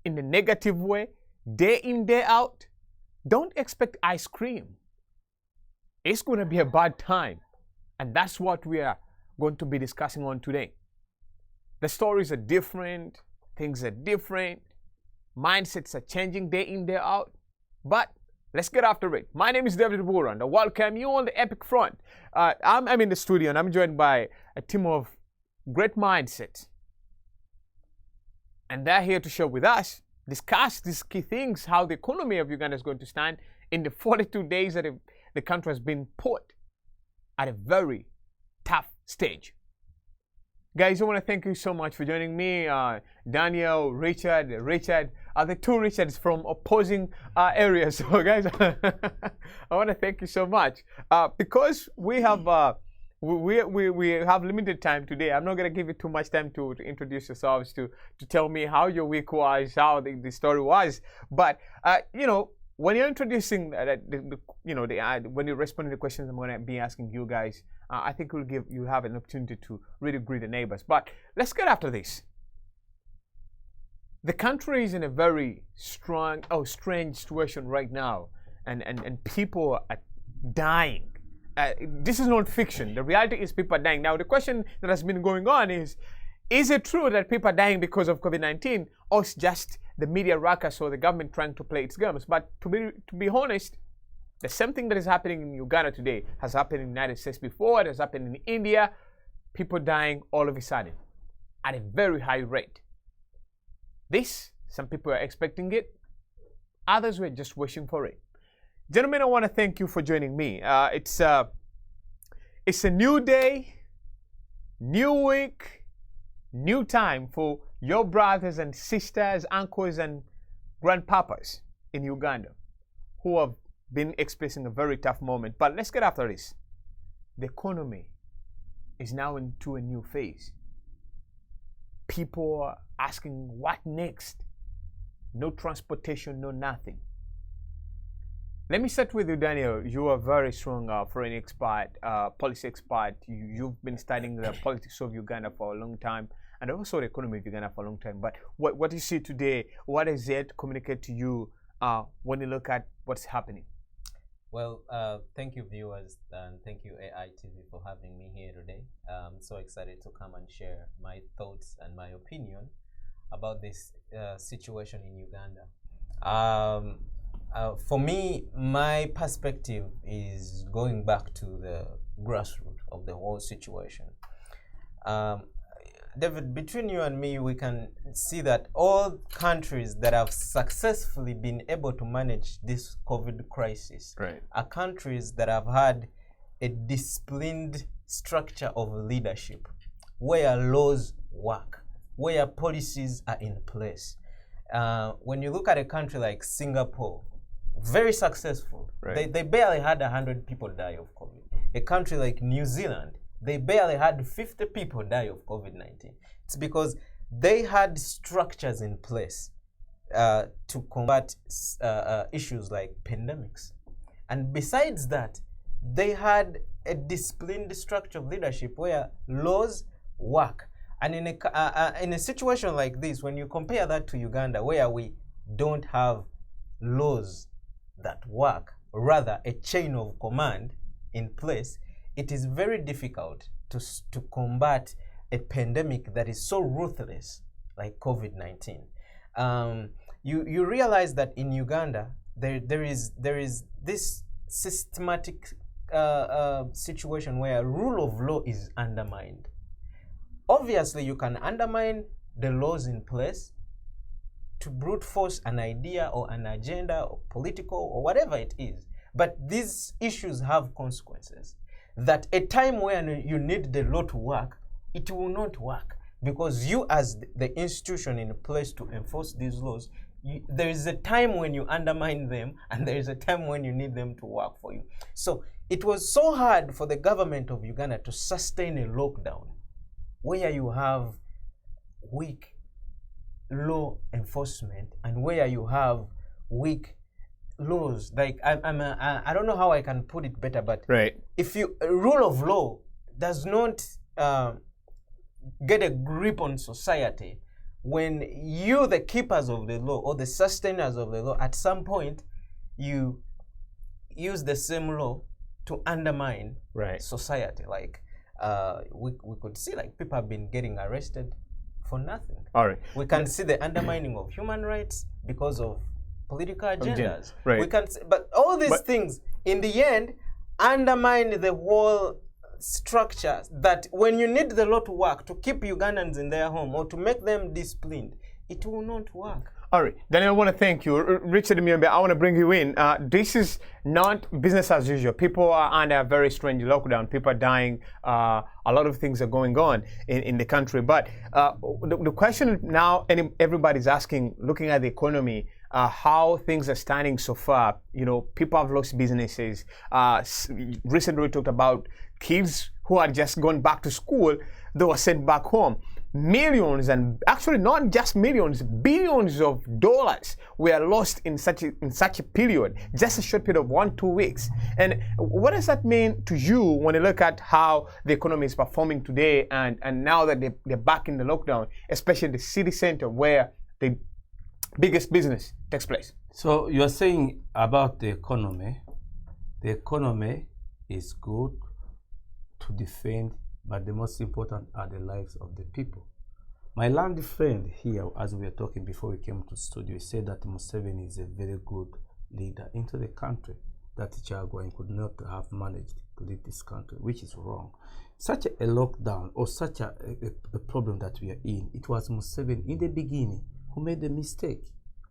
in a negative way, day in, day out, don't expect ice cream. It's going to be a bad time. And that's what we are going to be discussing on today. The stories are different, things are different, mindsets are changing day in, day out. But let's get after it. My name is David Bura, and I welcome you on the Epic Front. I'm in the studio, and I'm joined by a team of great mindsets. And they're here to share with us, discuss these key things, how the economy of Uganda is going to stand in the 42 days that the country has been put at a very tough stage. Guys, I want to thank you so much for joining me. Daniel, Richard, the two Richards from opposing areas. So guys, I want to thank you so much. Because we have limited time today, I'm not going to give you too much time to introduce yourselves, to tell me how your week was, how the story was. But, you know, when you're introducing, when you're responding to the questions I'm going to be asking you guys, I think you'll have an opportunity to really greet the neighbors. But let's get after this. The country is in a very strange situation right now, and people are dying. This is not fiction. The reality is people are dying. Now, the question that has been going on is it true that people are dying because of COVID-19, or it's just the media ruckus or the government trying to play its games? But to be honest, the same thing that is happening in Uganda today has happened in the United States before. It has happened in India. People dying all of a sudden at a very high rate. Some people are expecting it. Others were just wishing for it. Gentlemen, I want to thank you for joining me. It's a new day, new week, new time for your brothers and sisters, uncles and grandpapas in Uganda who have been experiencing a very tough moment. But let's get after this. The economy is now into a new phase. People are asking, what next? No transportation, no nothing. Let me start with you, Daniel. You are very strong foreign expert, policy expert. You've been studying the politics of Uganda for a long time, and also the economy of Uganda for a long time. But what do you see today? What does it communicate to you when you look at what's happening? Well, thank you, viewers, and thank you, AITV, for having me here today. I'm so excited to come and share my thoughts and my opinion about this situation in Uganda. For me, my perspective is going back to the grassroots of the whole situation. David, between you and me, we can see that all countries that have successfully been able to manage this COVID crisis are countries that have had a disciplined structure of leadership, where laws work, where policies are in place. When you look at a country like Singapore, very successful. They barely had 100 people die of COVID. A country like New Zealand, they barely had 50 people die of COVID-19. It's because they had structures in place to combat issues like pandemics. And besides that, they had a disciplined structure of leadership where laws work. And in a situation like this, when you compare that to Uganda, where we don't have laws that work, rather a chain of command in place, it is very difficult to combat a pandemic that is so ruthless like COVID-19. You realize that in Uganda there is this systematic situation where rule of law is undermined. Obviously, you can undermine the laws in place to brute force an idea or an agenda or political or whatever it is. But these issues have consequences. That a time when you need the law to work, it will not work. Because you as the institution in place to enforce these laws, there is a time when you undermine them and there is a time when you need them to work for you. So it was so hard for the government of Uganda to sustain a lockdown where you have weak law enforcement and where you have weak laws. Like I don't know how I can put it better, but if you rule of law does not get a grip on society, when you, the keepers of the law or the sustainers of the law, at some point, you use the same law to undermine society. Like we could see, like, people have been getting arrested for nothing. All right. We can see the undermining of human rights because of political agendas. Right. We can see, but all these things, in the end, undermine the whole structure that when you need the law to work, to keep Ugandans in their home or to make them disciplined, it will not work. All right, then I want to thank you. Richard Myombe, I want to bring you in. This is not business as usual. People are under a very strange lockdown. People are dying. A lot of things are going on in the country. But the question now, everybody's asking, looking at the economy, how things are standing so far. You know, people have lost businesses. Recently we talked about kids who had just gone back to school. They were sent back home. Millions, and actually not just millions, billions of dollars were lost in such a period, just a short period of 1-2 weeks. And what does that mean to you when you look at how the economy is performing today, and now that they're back in the lockdown, especially the city center where the biggest business takes place? So you are saying about the economy is good to defend, but the most important are the lives of the people. My land friend here, as we were talking before we came to studio, said that Museveni is a very good leader into the country, that Chagwai could not have managed to lead this country, which is wrong. Such a lockdown or such a problem that we are in, it was Museveni in the beginning who made the mistake.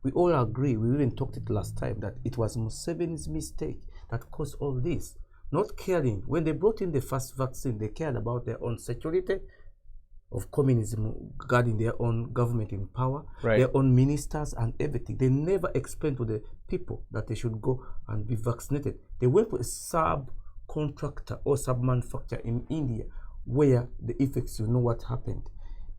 We all agree, we even talked it last time, that it was Museveni's mistake that caused all this. Not caring. When they brought in the first vaccine, they cared about their own security of communism, guarding their own government in power, their own ministers and everything. They never explained to the people that they should go and be vaccinated. They went to a subcontractor or sub-manufacturer in India where the effects, you know what happened.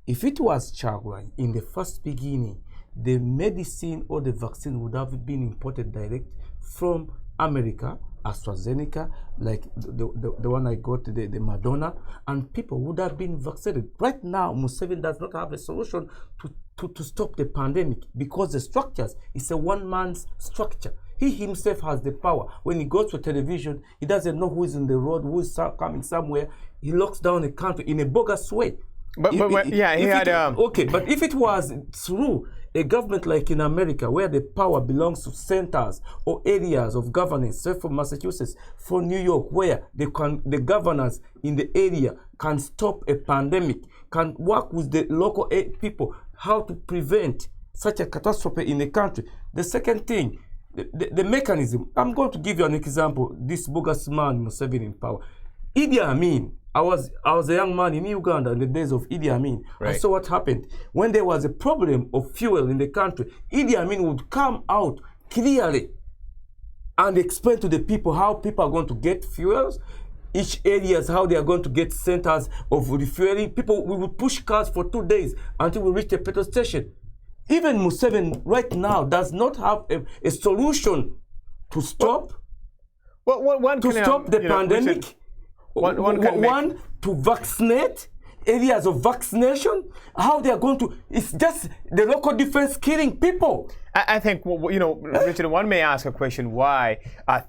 If it was Chagwai, in the first beginning, the medicine or the vaccine would have been imported direct from America, AstraZeneca, like the one I got, the Madonna, and people would have been vaccinated. Right now, Museveni does not have a solution to stop the pandemic because the structures, it's a one-man's structure. He himself has the power. When he goes to television, he doesn't know who is in the road, who is coming somewhere. He locks down the country in a bogus way. But if it was through a government like in America, where the power belongs to centers or areas of governance, say for Massachusetts, for New York, where the governors in the area can stop a pandemic, can work with the local people, how to prevent such a catastrophe in the country. The second thing, the mechanism. I'm going to give you an example. This bogus man, Museveni in power. Idi Amin. I was a young man in Uganda in the days of Idi Amin. I saw what happened. When there was a problem of fuel in the country, Idi Amin would come out clearly and explain to the people how people are going to get fuels, each areas, how they are going to get centers of refueling. People, we would push cars for 2 days until we reach the petrol station. Even Museveni right now does not have a solution to stop the pandemic. One, to vaccinate, areas of vaccination, how they are going to, it's just the local defense killing people. I think, Richard, one may ask a question why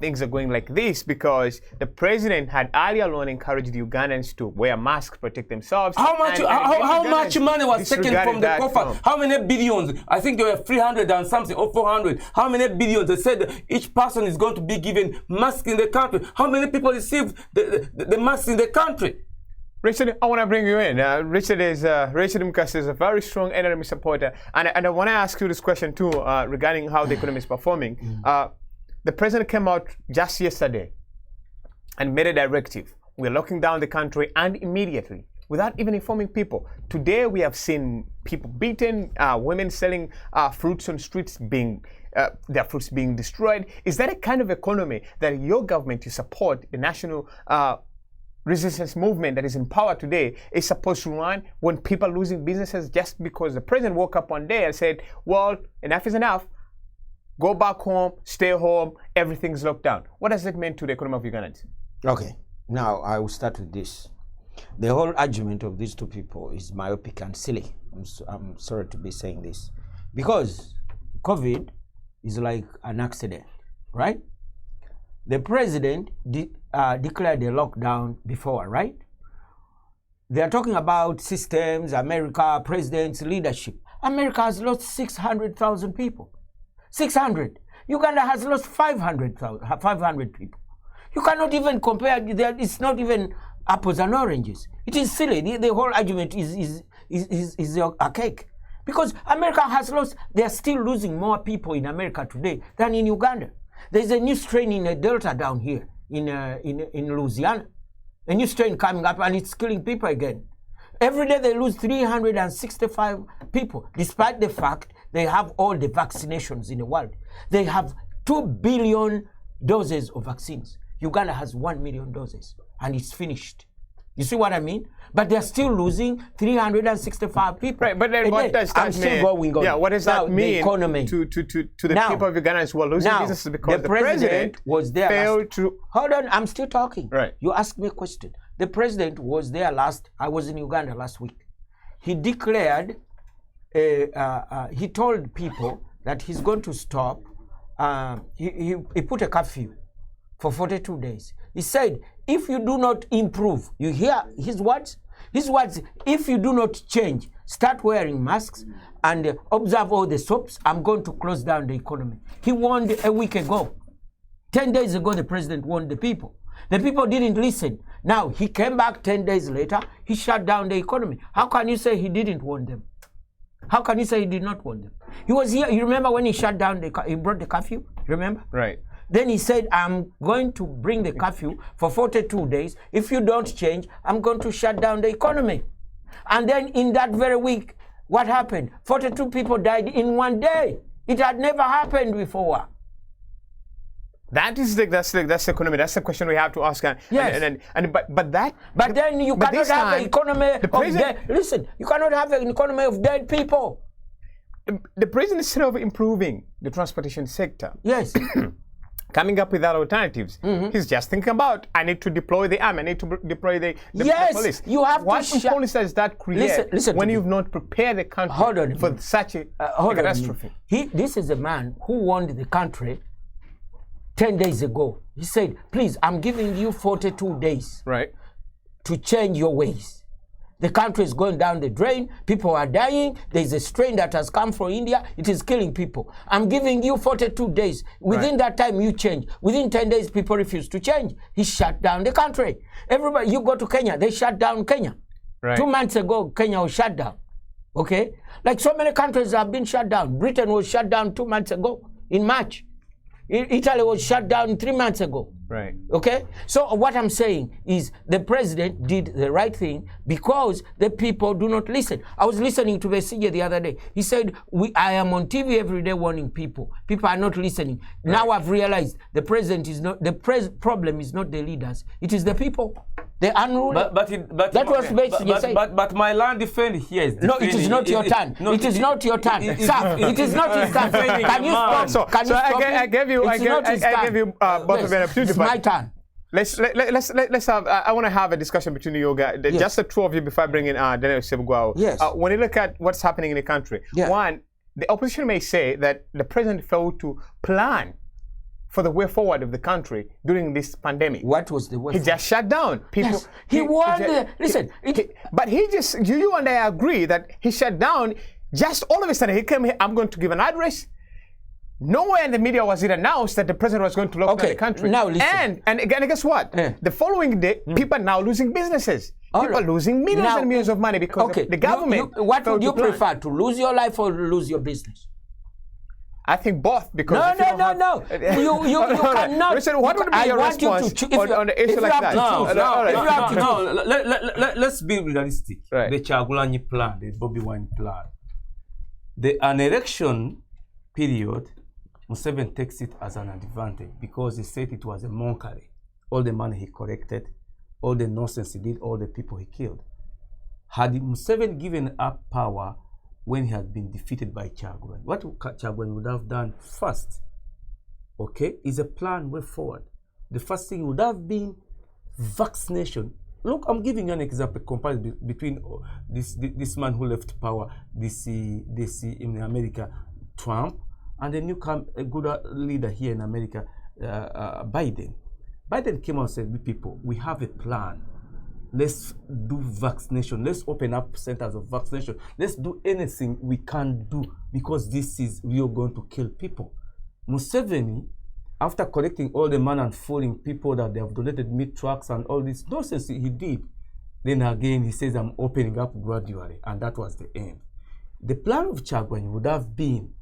things are going like this, because the president had earlier on encouraged the Ugandans to wear masks, protect themselves. How much money was taken from the coffer? How many billions? I think there were 300 and something or 400. How many billions? They said each person is going to be given masks in the country. How many people received the masks in the country? Richard, I want to bring you in. Richard Mukasa is a very strong NRM supporter. And I want to ask you this question too regarding how the economy is performing. The president came out just yesterday and made a directive. We're locking down the country, and immediately, without even informing people. Today we have seen people beaten, women selling fruits on streets, their fruits being destroyed. Is that a kind of economy that your government, you support, the national resistance movement that is in power today, is supposed to run when people are losing businesses just because the president woke up one day and said, well, enough is enough, go back home, stay home, everything's locked down? What does it mean to the economy of Ugandans? Okay, now I will start with this. The whole argument of these two people is myopic and silly. I'm sorry to be saying this, because COVID is like an accident, right? The president declared a lockdown before, right? They are talking about systems, America, presidents, leadership. America has lost 600,000 people. 600. Uganda has lost 500 people. You cannot even compare. It's not even apples and oranges. It is silly. The whole argument is a cake. Because America has lost, they are still losing more people in America today than in Uganda. There's a new strain in the Delta down here in Louisiana. A new strain coming up, and it's killing people again. Every day they lose 365 people, despite the fact they have all the vaccinations in the world. They have 2 billion doses of vaccines. Uganda has 1 million doses, and it's finished. You see what I mean? But they're still losing 365 people. Right, but then what does that mean? Yeah, what does that mean economy. to the people of Uganda who are losing businesses because the president was there failed to... Hold on, I'm still talking. Right. You asked me a question. The president was there I was in Uganda last week. He declared, he told people that he's going to stop, he put a curfew for 42 days. He said, if you do not improve, you hear his words? His words, if you do not change, start wearing masks and observe all the soaps, I'm going to close down the economy. He warned a week ago. 10 days ago, the president warned the people. The people didn't listen. Now, he came back 10 days later, he shut down the economy. How can you say he didn't warn them? How can you say he did not warn them? He was here. You remember when he shut down, he brought the curfew? Remember? Right. Then he said, I'm going to bring the curfew for 42 days. If you don't change, I'm going to shut down the economy. And then in that very week, what happened? 42 people died in one day. It had never happened before. That's the economy. That's the question we have to ask. Yes. But then you cannot have an economy of dead. Listen, you cannot have an economy of dead people. The president, instead of improving the transportation sector, yes, coming up with other alternatives, he's just thinking about, I need to deploy the army, I need to deploy the police. You have what police does that create when you've not prepared the country for such a catastrophe? This is a man who warned the country 10 days ago. He said, please, I'm giving you 42 days to change your ways. The country is going down the drain. People are dying. There's a strain that has come from India. It is killing people. I'm giving you 42 days. Within that time, you change. Within 10 days, people refuse to change. He shut down the country. Everybody, you go to Kenya, they shut down Kenya. 2 months ago, Kenya was shut down. Okay? Like so many countries have been shut down. Britain was shut down 2 months ago in March. Italy was shut down 3 months ago. Right. Okay? So what I'm saying is the president did the right thing because the people do not listen. I was listening to Besigye the other day. He said, I am on TV every day warning people. People are not listening. Right. Now I've realized the president is not, the problem is not the leaders. It is the people. The unruly. That was Besigye saying. But my land defend here is no, it is not your turn. It is not your turn. Sir, it is not his turn. Can you stop? Can you stop? I gave you both of an opportunity. My turn. Let's have. I want to have a discussion between you guys, just the two of you, before I bring in Daniel Sebugwao. Yes. When you look at what's happening in the country, one, the opposition may say that the president failed to plan for the way forward of the country during this pandemic. What was the way? He just shut down people. Yes. He warned. Listen, but he just. You and I agree that he shut down. Just all of a sudden, he came here. I'm going to give an address. Nowhere in the media was it announced that the president was going to lock down the country. Now listen. And again, guess what? The following day, people are now losing businesses. People are losing millions and millions of money because the government. What would you prefer, to lose your life or lose your business? I think both. Because no. You cannot. Listen, what would be your response on the issue like that? No. Let's be realistic. Right. The Chagulanyi plan, the Bobi Wine plan. An election period, Museveni takes it as an advantage because he said it was a mockery. All the money he collected, all the nonsense he did, all the people he killed. Had Museveni given up power when he had been defeated by Chagulanyi, what Chagulanyi would have done first, is a plan way forward. The first thing would have been vaccination look, I'm giving you an example comparison between this man who left power, this in America, Trump, and the new a good leader here in America, Biden. Biden came out and said, people, we have a plan. Let's do vaccination. Let's open up centers of vaccination. Let's do anything we can do because we are going to kill people. Museveni, after collecting all the money and fooling people that they have donated meat trucks and all this nonsense he did, then again he says, I'm opening up gradually, and that was the end. The plan of Kyagulanyi would have been,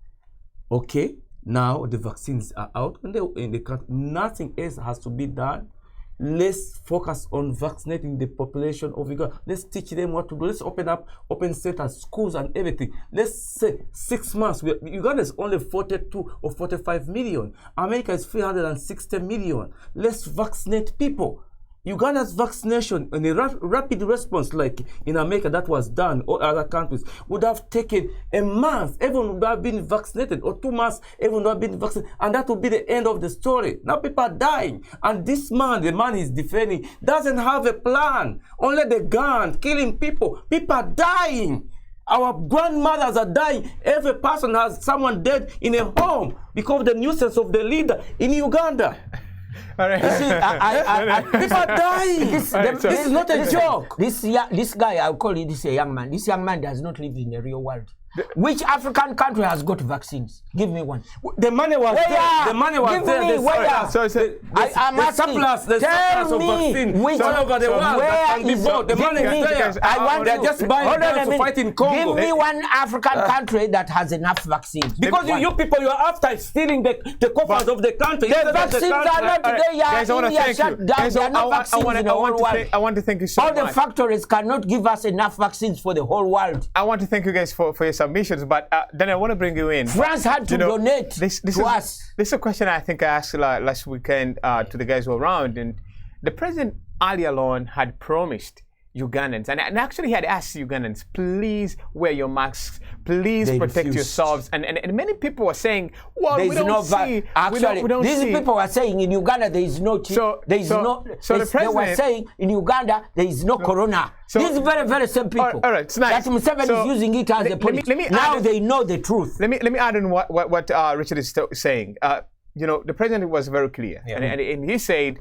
okay, now the vaccines are out in the country, nothing else has to be done. Let's focus on vaccinating the population of Uganda. Let's teach them what to do. Let's open centers, schools, and everything. Let's say 6 months. Uganda is only 42 or 45 million. America is 360 million. Let's vaccinate people. Uganda's vaccination and a rapid response like in America that was done or other countries would have taken a month. Everyone would have been vaccinated, or 2 months, everyone would have been vaccinated, and that would be the end of the story. Now people are dying, and this man, the man he's defending, doesn't have a plan. Only the gun, killing people. People are dying. Our grandmothers are dying. Every person has someone dead in a home because of the nuisance of the leader in Uganda. All right. People are dying. This is not a joke. This guy, I'll call it this a young man. This young man does not live in the real world. Which African country has got vaccines? Give me one. The money was there. The money was there. I'm asking. The surplus of vaccine all over the world that can be bought. The money is there. They're just buying guns to fight in Congo. Give me one African country that has enough vaccines. Because you people, you are after stealing the coffers of the country. The vaccines are not today. Guys, I want to thank you. Guys, I want to thank you so much. All the factories cannot give us enough vaccines for the whole world. I want to thank you guys for your submissions, but then I want to bring you in. France had to donate to us. This is a question I think I asked last weekend to the guys who were around, and the president earlier on had promised Ugandans, and actually had asked Ugandans, please wear your masks, please protect yourselves, and many people were saying, well, we don't see. Actually, these people were saying in Uganda there is no they were saying in Uganda there is no corona. These very, very same people. All right, it's nice. That Museveni is using it as a policy. Now they know the truth. Let me add on what Richard is saying. The president was very clear, and he said,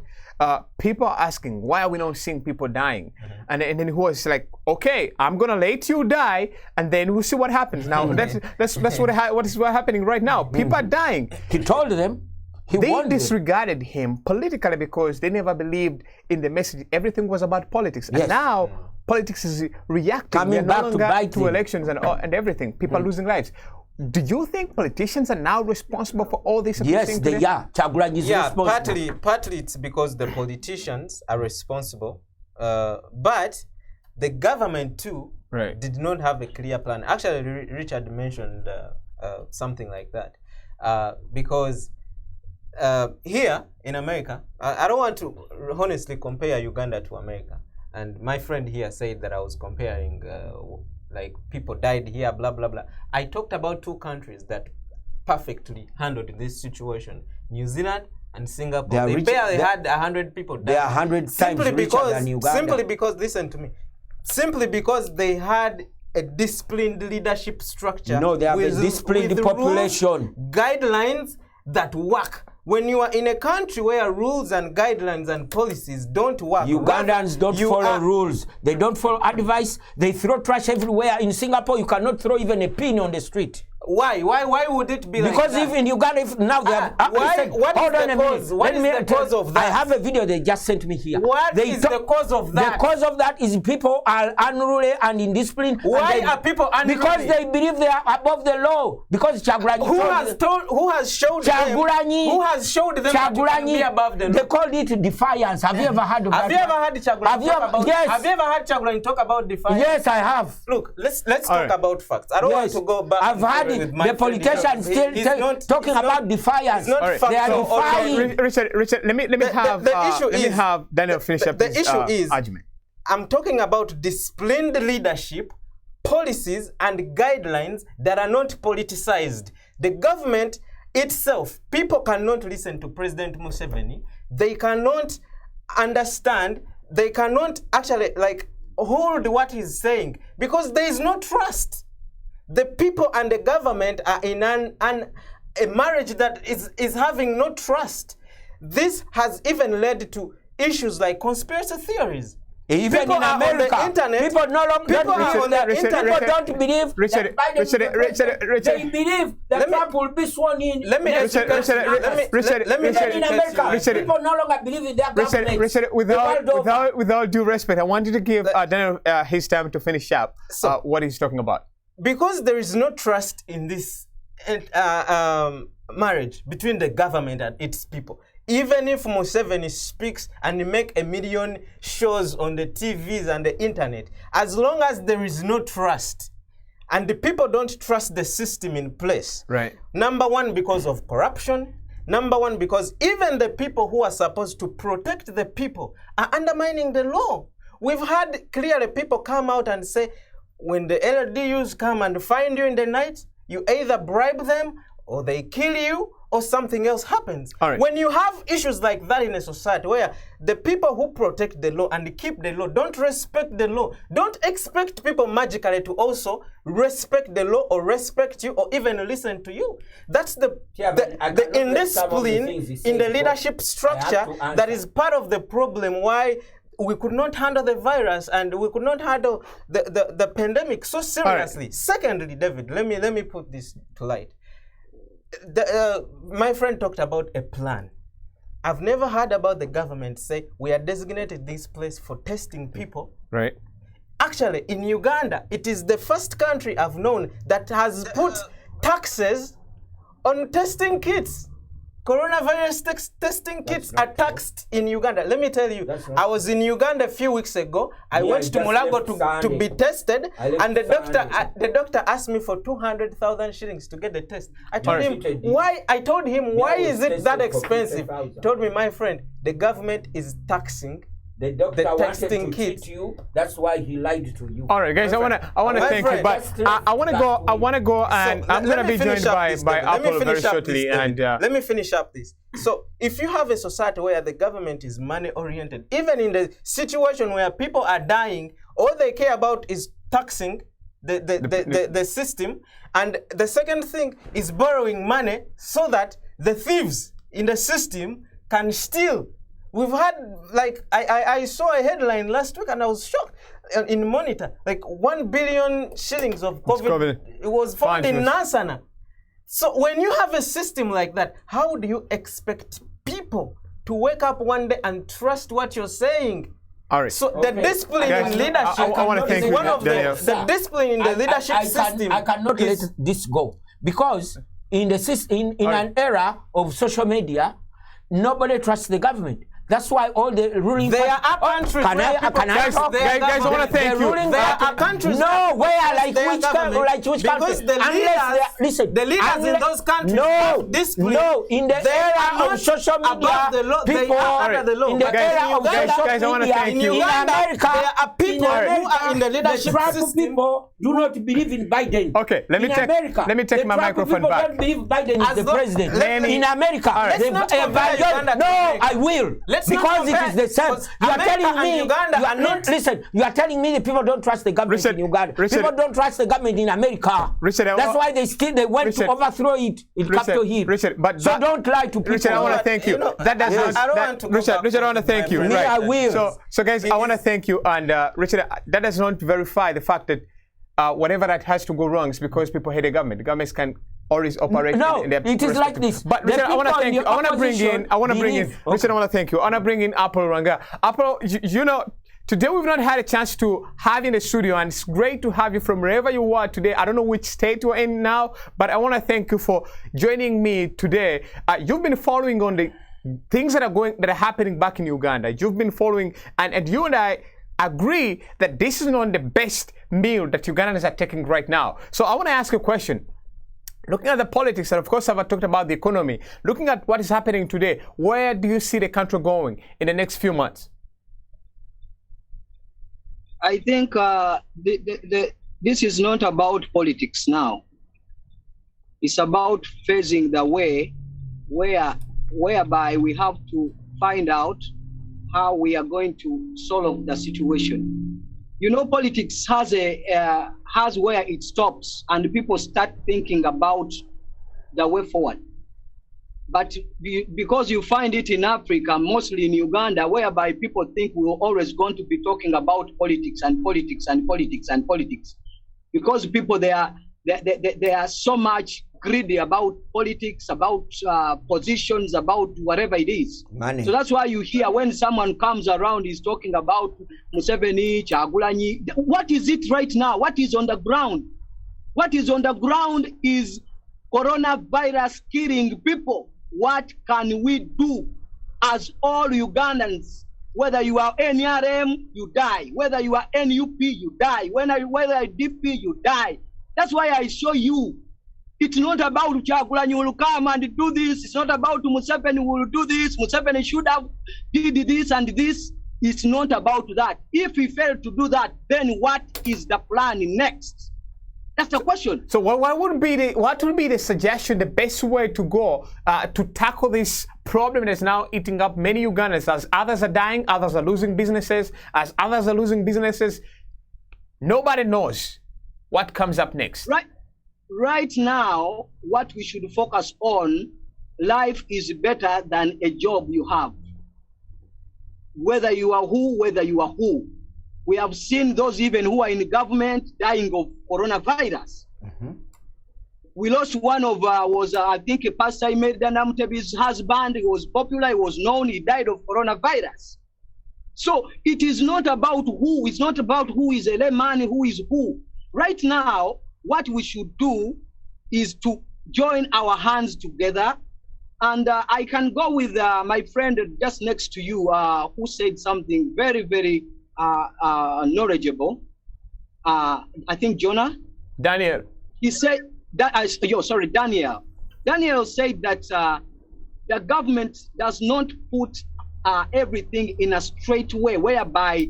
people are asking, why are we not seeing people dying? And then he was like, okay, I'm gonna let you die, and then we'll see what happens. Now that's what is happening right now. People are dying. He told them. They disregarded him politically because they never believed in the message. Everything was about politics, and now politics is reacting. Coming back no longer to elections and everything. People are losing lives. Do you think politicians are now responsible for all this? Yes, they are. Kyagulanyi is responsible. Partly it's because the politicians are responsible, but the government too did not have a clear plan. Actually, Richard mentioned something like that, because here in America, I don't want to honestly compare Uganda to America. And my friend here said that I was comparing like people died here, blah, blah, blah. I talked about two countries that perfectly handled this situation. New Zealand and Singapore. They barely had 100 people die. They are 100 times richer than Uganda. Simply because, listen to me, simply because they had a disciplined leadership structure. No, they have a disciplined population. Guidelines that work. When you are in a country where rules and guidelines and policies don't work, Ugandans don't follow rules. They don't follow advice. They throw trash everywhere. In Singapore, you cannot throw even a pin on the street. Why would it be because like that? Because if in Uganda, now they have... What is the cause of that? I have a video they just sent me here. What is the cause of that? The cause of that is people are unruly and indisciplined. Why are people unruly? Because they believe they are above the law. Because Kyagulanyi... Who has showed them to be above the law? They called it defiance. Have you ever heard of that? Have you ever heard Kyagulanyi talk about defiance? Yes, I have. Look, let's talk about facts. I don't want to go back. I've heard the politicians still talking about defiance. They are defying. Richard, let me have Daniel finish up the issue is argument. I'm talking about disciplined leadership, policies, and guidelines that are not politicized. The government itself, people cannot listen to President Museveni. They cannot understand they cannot actually like hold what he's saying because there is no trust. The people and the government are in a marriage that is having no trust. This has even led to issues like conspiracy theories. Even people in America, on the internet, people no longer people are on the internet. People don't believe that Biden is the president. They believe that Trump will be sworn in. Let me in America, people no longer believe in their government. Without due respect, I want you to give Daniel his time to finish up what he's talking about. Because there is no trust in this marriage between the government and its people. Even if Museveni speaks and make 1 million shows on the TVs and the internet, as long as there is no trust and the people don't trust the system in place. Right. Number one, because of corruption. Number one, because even the people who are supposed to protect the people are undermining the law. We've had clearly people come out and say, when the LDUs come and find you in the night, you either bribe them or they kill you or something else happens. Right. When you have issues like that in a society where the people who protect the law and keep the law don't respect the law, don't expect people magically to also respect the law or respect you or even listen to you. That's the indiscipline in the leadership structure that is part of the problem why we could not handle the virus and we could not handle the pandemic so seriously. Right. Secondly, David, let me put this to light. My friend talked about a plan. I've never heard about the government say we are designated this place for testing people. Right. Actually, in Uganda, it is the first country I've known that has put taxes on testing kits. Coronavirus testing kits are taxed in Uganda. Let me tell you, I was in Uganda a few weeks ago. I went to Mulago to be tested, and the doctor asked me for 200,000 shillings to get the test. I told him why. I told him why is it that expensive? He told me, my friend, the government is taxing the doctor testing kit. You. That's why he lied to you. All right, guys. I wanna thank you, but I wanna go, and I'm gonna be joined by Apple very shortly. And let me finish up this. So, if you have a society where the government is money oriented, even in the situation where people are dying, all they care about is taxing the system, and the second thing is borrowing money so that the thieves in the system can steal. We've had, like, I saw a headline last week and I was shocked in Monitor, like 1 billion shillings of COVID. It was found in Nasana. So when you have a system like that, how do you expect people to wake up one day and trust what you're saying? All right. So the discipline in leadership I want to thank you, one of the discipline in the leadership system. I cannot let this go because in an era of social media, nobody trusts the government. That's why all the ruling there are countries guys, I want to thank you. There are countries which country? Because the leaders in those countries have discipline. In the era of social media, people are under the law. In the era of social media, in America, there are people who are in the leadership system. People do not believe in Biden. Okay, let me take my microphone back. Don't believe Biden is the president. In America, I will. Because it is the same. You are telling me. You are telling me the people don't trust the government in Uganda. People don't trust the government in America. That's why they went to overthrow it in Capitol Hill. So don't lie to people. Richard, I want to thank you. Richard, I want to thank you. I will. So guys, I want to thank you. And Richard, that does not verify the fact that whatever that has to go wrong is because people hate the government. The governments can always operate in their it is like this. But Richard, I want to thank you. I want to bring in. Richard, I want to thank you. I want to bring in Apple Ranga. Apple, you know, today we've not had a chance to have you in the studio, and it's great to have you from wherever you are today. I don't know which state you're in now, but I want to thank you for joining me today. You've been following on the things that are happening back in Uganda. You've been following, and you and I agree that this is not the best meal that Ugandans are taking right now. So I want to ask you a question. Looking at the politics, and of course I've talked about the economy, looking at what is happening today, where do you see the country going in the next few months? I think this is not about politics now. It's about facing the way whereby we have to find out how we are going to solve the situation. You know, politics has where it stops, and people start thinking about the way forward. But because you find it in Africa, mostly in Uganda, whereby people think we're always going to be talking about politics and politics and politics and politics, because people they are so much greedy about politics, about positions, about whatever it is. Money. So that's why you hear when someone comes around, he's talking about Museveni, Chagulanyi. What is it right now? What is on the ground? What is on the ground is coronavirus killing people. What can we do as all Ugandans? Whether you are NRM, you die. Whether you are NUP, you die. Whether DP, you die. That's why I show you. It's not about Chagulanyi will come and do this. It's not about Museveni will do this. Museveni should have did this and this. It's not about that. If he failed to do that, then what is the plan next? That's the question. So what would be the suggestion, the best way to go to tackle this problem that is now eating up many Ugandans? As others are dying, others are losing businesses. As others are losing businesses, nobody knows what comes up next. Right now, what we should focus on, life is better than a job you have. Whether you are who. We have seen those even who are in government dying of coronavirus. Mm-hmm. We lost one of, I think, a pastor Namtebi's husband. He was popular, he was known, he died of coronavirus. So it is not about who, it's not about who is a layman, who is who. Right now, what we should do is to join our hands together. And I can go with my friend just next to you who said something very, very knowledgeable. I think Daniel. He said that Daniel. Daniel said that the government does not put everything in a straight way, whereby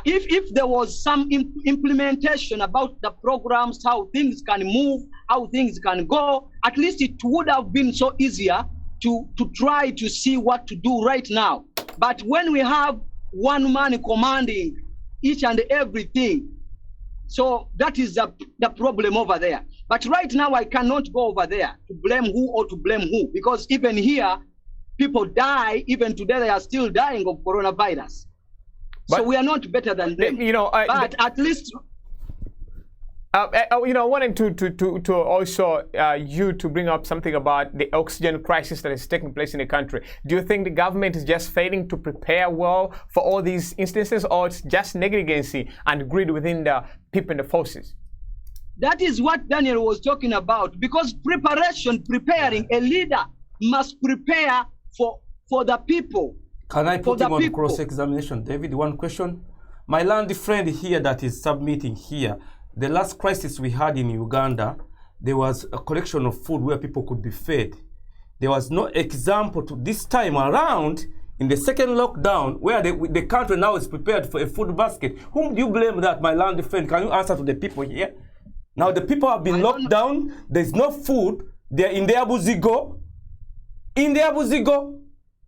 if there was some implementation about the programs, how things can move, how things can go, at least it would have been so easier to try to see what to do right now. But when we have one man commanding each and everything, so that is the problem over there. But right now I cannot go over there to blame who or to blame who, because even here people die. Even today they are still dying of coronavirus. But, so we are not better than them. But at least I wanted to also you to bring up something about the oxygen crisis that is taking place in the country. Do you think the government is just failing to prepare well for all these instances, or it's just negligency and greed within the people and the forces? That is what Daniel was talking about, because preparing, a leader must prepare for the people. Can I put him on cross-examination? David, one question. My land friend here that is submitting here, the last crisis we had in Uganda, there was a collection of food where people could be fed. There was no example to this time around in the second lockdown where the country now is prepared for a food basket. Whom do you blame that, my land friend? Can you answer to the people here? Now the people have been locked down. There's no food. They're in the Abuzigo.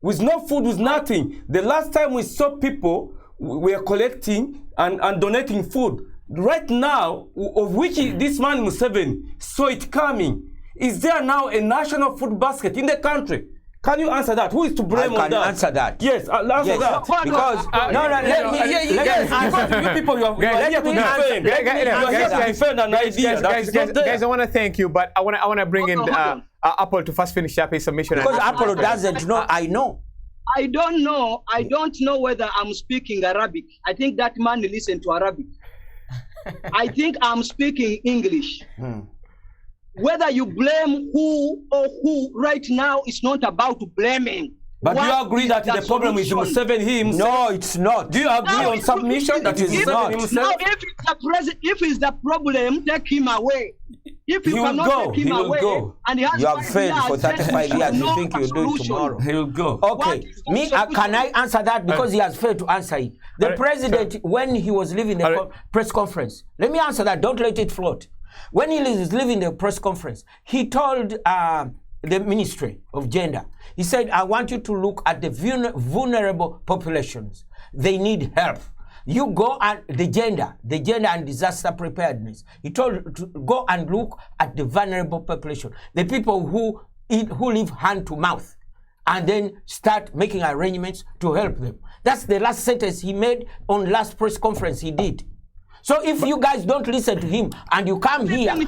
With no food, with nothing. The last time we saw people, we were collecting and donating food. Right now, of which this man Museveni saw it coming, is there now a national food basket in the country? Can you answer that? Who is to blame on that? I can answer that. Yes, I'll answer that. Because you people, you are here to defend. You are here to defend an idea. Guys, I want to thank you, but I want to bring in Apple to first finish up his submission. Because Apple doesn't know. I know. I don't know. I don't know whether I'm speaking Arabic. I think that man listens to Arabic. I think I'm speaking English. Whether you blame who or who right now, it's not about blaming. But do you agree that the problem is Museveni himself? No, it's not. Do you agree on submission that is Museveni himself? No, if it's the problem, take him away. If you cannot take him away, and he has you have failed for 35 years, you think you'll do it tomorrow. He will go. Okay, can I answer that? Because he has failed to answer it. The president, when he was leaving the press conference, let me answer that, don't let it float. When he was leaving the press conference, he told the Ministry of Gender. He said, I want you to look at the vulnerable populations. They need help. You go at the gender and disaster preparedness. He told to go and look at the vulnerable population, the people who live hand to mouth, and then start making arrangements to help them. That's the last sentence he made on last press conference he did. So if you guys don't listen to him and you come here, no, I'm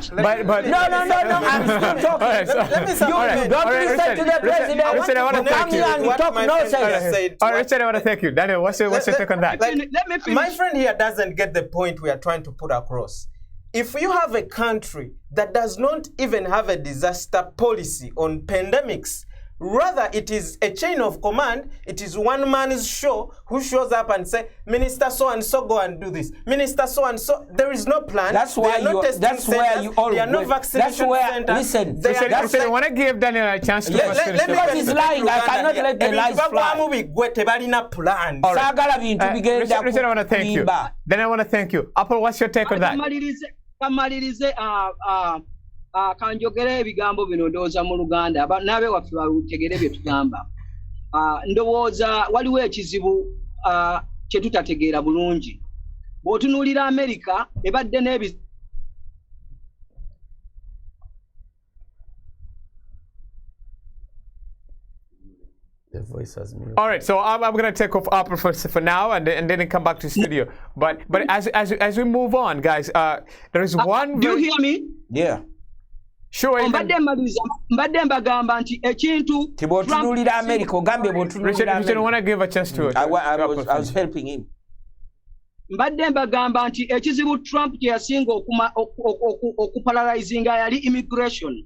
still talking. You don't listen to the president. Richard, I want to thank you. And you talk nonsense. Richard, I want to thank you. Daniel, what's your take on that? Let me finish. My friend here doesn't get the point we are trying to put across. If you have a country that does not even have a disaster policy on pandemics, rather it is a chain of command, it is one man's show who shows up and say, Minister so-and-so go and do this. Minister so-and-so, there is no plan. That's why you always there are no vaccination centers. Listen, I want to give Daniel a chance to finish. Because he's lying, I cannot let the lies fly. All right. Richard, I want to thank you. Then I want to thank you. Apple, what's your take on that? Kamalirize kanjogere ebigambo bino ndowooza mu Luganda naabe waffe balutegere bye tugamba. Ndowooza waliwo ekizibu kye tutategeera bulungi. Bw'otunuulira Amerika ebadde n'ebi The voice has muted. All right, so I'm going to take off Apple for now and then come back to studio. But as we move on, guys, there is one. Do you hear me? Yeah. Sure. Mbadde mbagamba nti ekintu tibotunulira America ogambye botunulira Richard, I want to give a chance to it. I was helping him. Mbadde mbagamba nti ekizibu Trump kye yasinga okuparalyzinga yali immigration.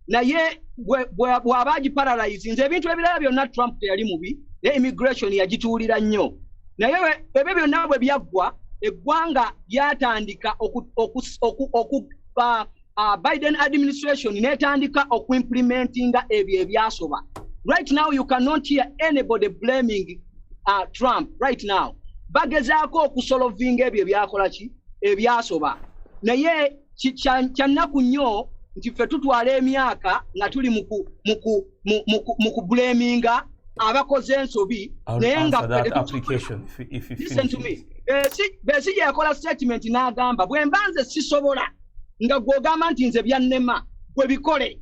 Naye bw'aba agiparalyzinze ebintu ebirala byonna Trump teyali mubi, ne immigration yagituulira nnyo. Naye ebyo byonna bwe byaggwa eggwanga lyatandika Biden administration netandika okuimplementinga ebyo ebyasoba. Right now you cannot hear anybody blaming Trump right now. Bagezaako okusolovinga ebyo ebyakola ki ebyasoba. Naye kyannaku nnyo nti ffe tutwala emyaka nga tuli mu kublaminga abakoze ensobi naye nga listen to me. Besigye yakola statement n'agamba bwe mbanze sisobola nga gw'ogamba nti nze byannema bwe bikole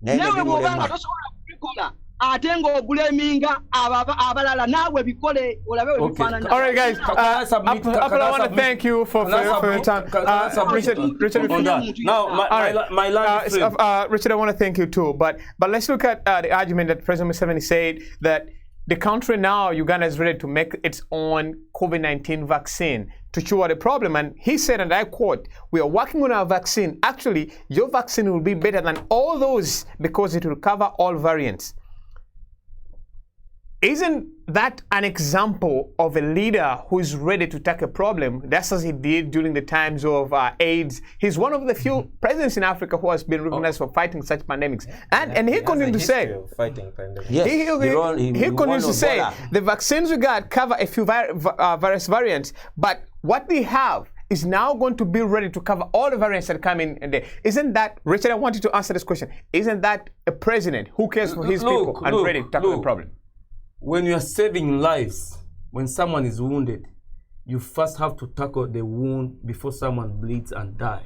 nawe bw'obanga tosobola kubikola ate ng'obulaminga abalala naawe bikole olabe we bifaananya. All right, guys. Apple, I want to thank you for your time. Richard, my line Richard, I want to thank you too. But let's look at the argument that President Museveni said that the country now, Uganda, is ready to make its own COVID-19 vaccine to cure the problem. And he said, and I quote, "We are working on our vaccine. Actually, your vaccine will be better than all those because it will cover all variants." Isn't that an example of a leader who is ready to tackle a problem? That's as he did during the times of AIDS. He's one of the few presidents in Africa who has been recognized for fighting such pandemics. And he continued to say, he continues to say, the vaccines we got cover a few virus variants, but what we have is now going to be ready to cover all the variants that come in there. Isn't that, Richard, I want you to answer this question. Isn't that a president who cares for his people and ready to tackle the problem? When you are saving lives, when someone is wounded, you first have to tackle the wound before someone bleeds and die.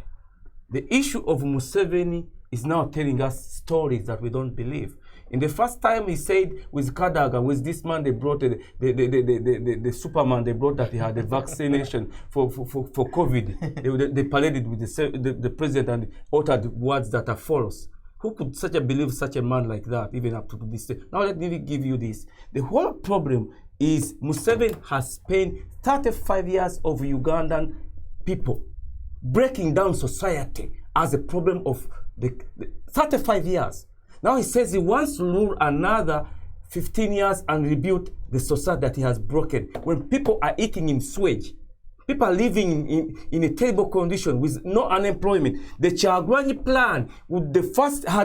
The issue of Museveni is now telling us stories that we don't believe. In the first time he said with Kadaga, with this man they brought the Superman, they brought that he had a vaccination for COVID. They paraded with the president and uttered words that are false. Who could believe such a man like that, even up to this day? Now let me give you this. The whole problem is Museveni has spent 35 years of Ugandan people breaking down society as a problem of the 35 years. Now he says he wants to rule another 15 years and rebuild the society that he has broken. When people are eating in sewage, people are living in a terrible condition with no unemployment. The Chagwani plan had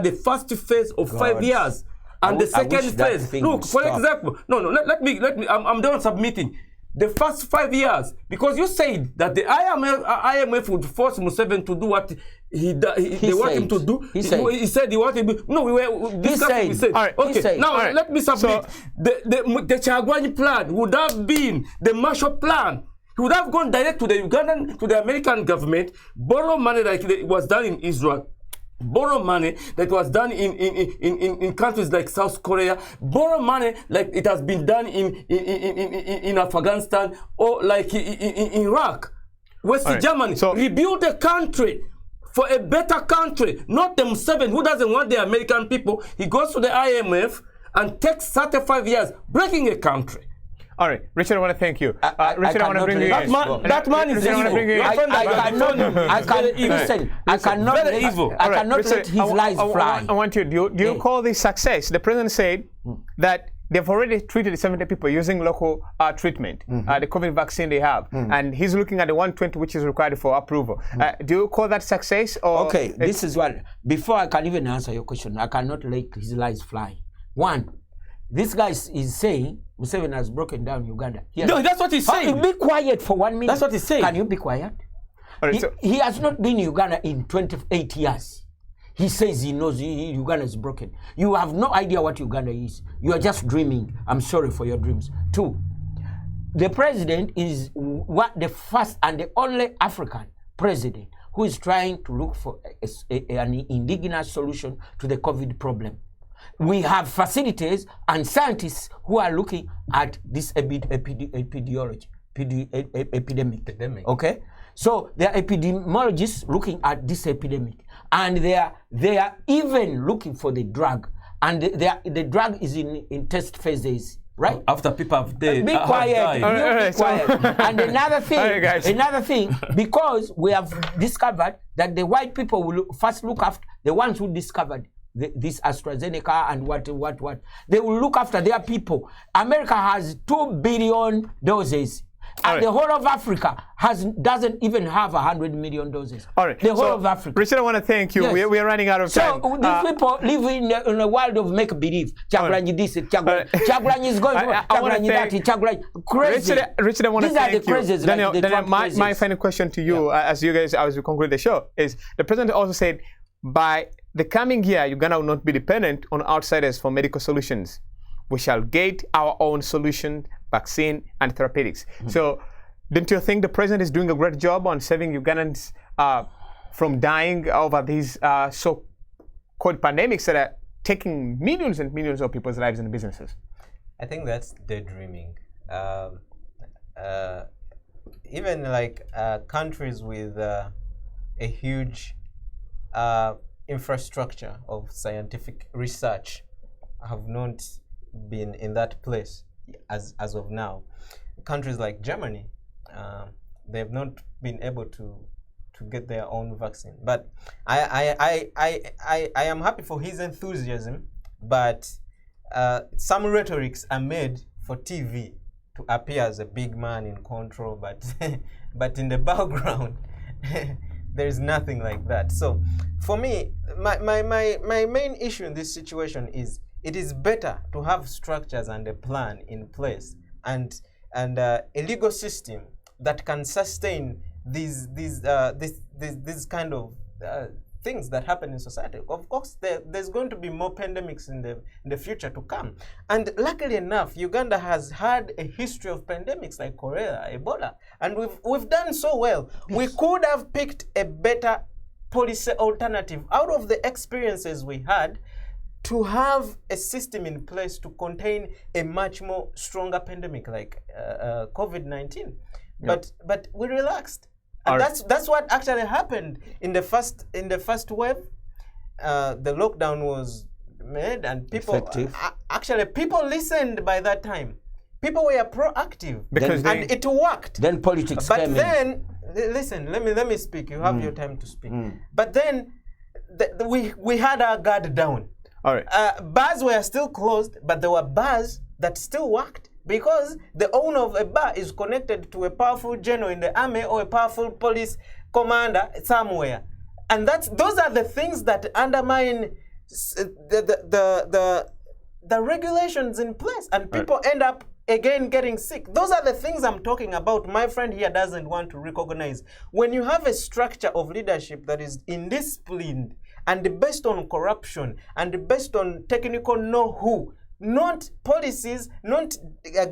the first phase of 5 years, and the second phase. Look, for example, let me. I'm done submitting. The first 5 years, because you said that the IMF would force Museveni to do what They want him to do. He said he wanted to. No, we were discussing. He said, all right, okay, now let me submit. The Chagwanyi plan would have been the Marshall Plan. He would have gone direct to the Ugandan, to the American government, borrow money like it was done in Israel, borrow money that was done in countries like South Korea, borrow money like it has been done in Afghanistan or like in Iraq, West Germany. So rebuild the country for a better country, not the Museveni who doesn't want the American people. He goes to the IMF and takes 35 years breaking a country. All right, Richard, I want to thank you. Richard, I want to bring you in. That man is evil. I cannot let his lies fly. I want you, do you call this success? The president said that they've already treated 70 people using local treatment, the COVID vaccine they have. And he's looking at the 120 which is required for approval. Do you call that success? Or okay, this is what, before I can even answer your question, I cannot let his lies fly. One, this guy is saying Museveni has broken down Uganda. No, that's what he's saying. Be quiet for 1 minute. That's what he's saying. Can you be quiet? Right, he has not been in Uganda in 28 years. He says he knows Uganda is broken. You have no idea what Uganda is. You are just dreaming. I'm sorry for your dreams. Two, the president is the first and the only African president who is trying to look for an indigenous solution to the COVID problem. We have facilities and scientists who are looking at this epidemic. Okay? So there are epidemiologists looking at this epidemic. And they are even looking for the drug. And the drug is in test phases. Right? After people have died. Be quiet. Be quiet. And another thing, because we have discovered that the white people will first look after the ones who discovered this AstraZeneca and what. They will look after their people. America has 2 billion doses. And the whole of Africa doesn't even have 100 million doses. All right. The whole of Africa. Richard, I want to thank you. Yes. We are running out of time. So these people live in a world of make-believe. Chagranyi this, Chagranyi is going to Chagranyi that, Chagranyi crazy. Richard, I want to thank you. These are the crazies. Daniel, my final question to you, as we conclude the show, is the president also said by the coming year, Uganda will not be dependent on outsiders for medical solutions. We shall get our own solution, vaccine, and therapeutics. So, don't you think the president is doing a great job on saving Ugandans from dying over these so-called pandemics that are taking millions and millions of people's lives and businesses? I think that's daydreaming. Even like countries with a huge infrastructure of scientific research have not been in that place as of now. Countries like Germany, they have not been able to get their own vaccine. But I am happy for his enthusiasm, but some rhetorics are made for TV to appear as a big man in control, but in the background there is nothing like that. So for me, my main issue in this situation is it is better to have structures and a plan in place and a legal system that can sustain these kind of things that happen in society. Of course, there's going to be more pandemics in the future to come. And luckily enough, Uganda has had a history of pandemics like cholera, Ebola, and we've done so well. Yes. We could have picked a better policy alternative out of the experiences we had to have a system in place to contain a much more stronger pandemic like COVID-19. Yep. But we relaxed. And that's what actually happened in the first wave. The lockdown was made, and people people listened by that time. People were proactive and it worked. Then politics came in. But then, listen, let me speak. You have your time to speak. But then we had our guard down. All right. Bars were still closed, but there were bars that still worked because the owner of a bar is connected to a powerful general in the army or a powerful police commander somewhere, and those are the things that undermine the regulations in place, and people end up again getting sick. Those are the things I'm talking about. My friend here doesn't want to recognize. When you have a structure of leadership that is indisciplined and based on corruption and based on technical know-how, not policies, not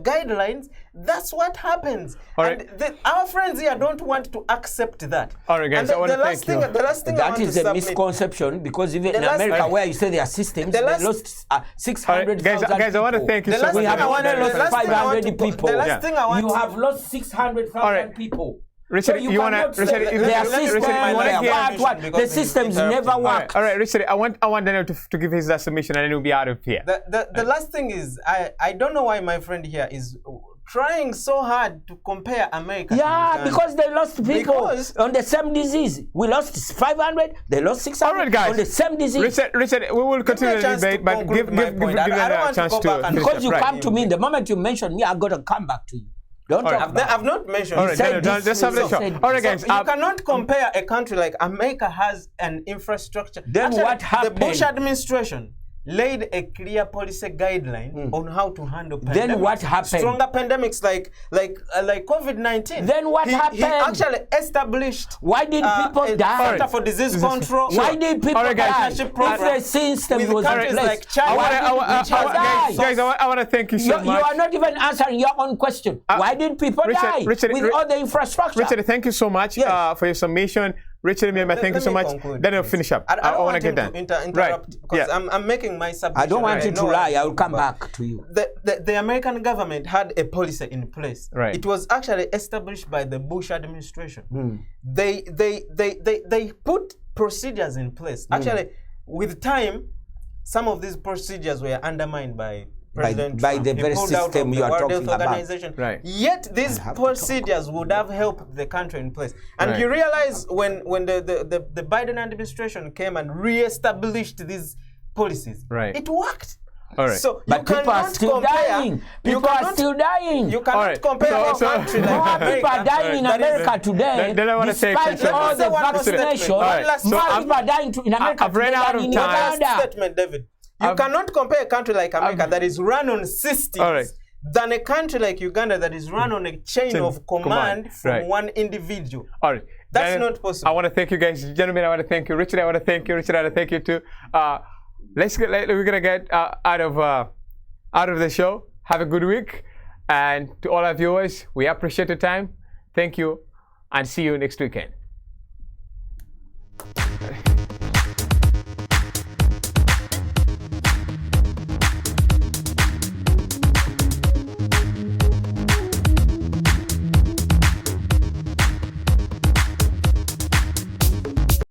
guidelines, that's what happens. All right. And our friends here don't want to accept that. All right, guys, And I want to thank you. The last thing I That want is to a submit, misconception, because even The in last- America, where you say there are systems, they last- lost All right, 600,000 guys, I want to thank you The so last much. We have thing I want- only the lost last thing I want 500 to- people. The last Yeah. thing I want You to- have lost 600,000 All right. people. Richard, So you wanna, cannot say Richard, that is- their Richard, system, I wanna get- what? The because systems he's never interrupting. work. all right, Richard, I want Daniel to give his submission, and then we'll be out of here. The last thing is, I don't know why my friend here is trying so hard to compare America to Yeah, Uganda. because they lost people Because- on the same disease. We lost 500, they lost 600 All right, guys. on the same disease. Richard, we will continue a the chance to debate, but conclude give my point. I don't Daniel a want to chance go back to and- finish Because up. you Right. come to me, the moment you mention me, I'm going to come back to you. Don't All right. talk about I've not mentioned. All right, said Daniel, this, let's have the you show. said All right, this. guys. You cannot compare a country like America has an infrastructure. Then Actually, what happened? The Bush administration laid a clear policy guideline on how to handle pandemics. Then what happened? Stronger pandemics like COVID-19. Then what He happened? actually established Why did people a die? Center for Disease Control. Why did people All right, guys. die? Partnership If program the system with was in countries place, like China. why did people die? Guys, I want to thank you so You much. are not even answering your own question. Why did people die Richard, with all the infrastructure? Richard, thank you so much Yes. for your submission. Richard, thank you so much. Then I'll finish up. I don't want want to him get to done. interrupt because I'm making my submission. I don't want you I to know lie. I'm I will come back. back to you. The American government had a policy in place. Right. It was actually established by the Bush administration. They put procedures in place. Actually, with time, some of these procedures were undermined by President by Trump. the He very pulled out system of you the are World talking Health about. Organization. Right. Yet these procedures would have helped the country in place. And Right. you realize when the Biden administration came and re-established these policies, Right. it worked. All right. So But you people are cannot still compare. dying. People are still dying. You cannot All right. compare So- a so- country like More America. people are dying in that is- America today. Then I wanna say despite something. all Let me say the one more vaccination, statement. All right. So more I'm- people are dying in America I've ran today out than of in time. Uganda. Statement, David. You cannot compare a country like America that is run on systems All right. than a country like Uganda that is run on a chain of command from Right. one individual. All right. That's Then not possible. I want to thank you guys, gentlemen. I want to thank you, Richard. I want to thank you, Richard. I want to thank you too. We're gonna get out of the show. Have a good week, and to all our viewers, we appreciate your time. Thank you, and see you next weekend.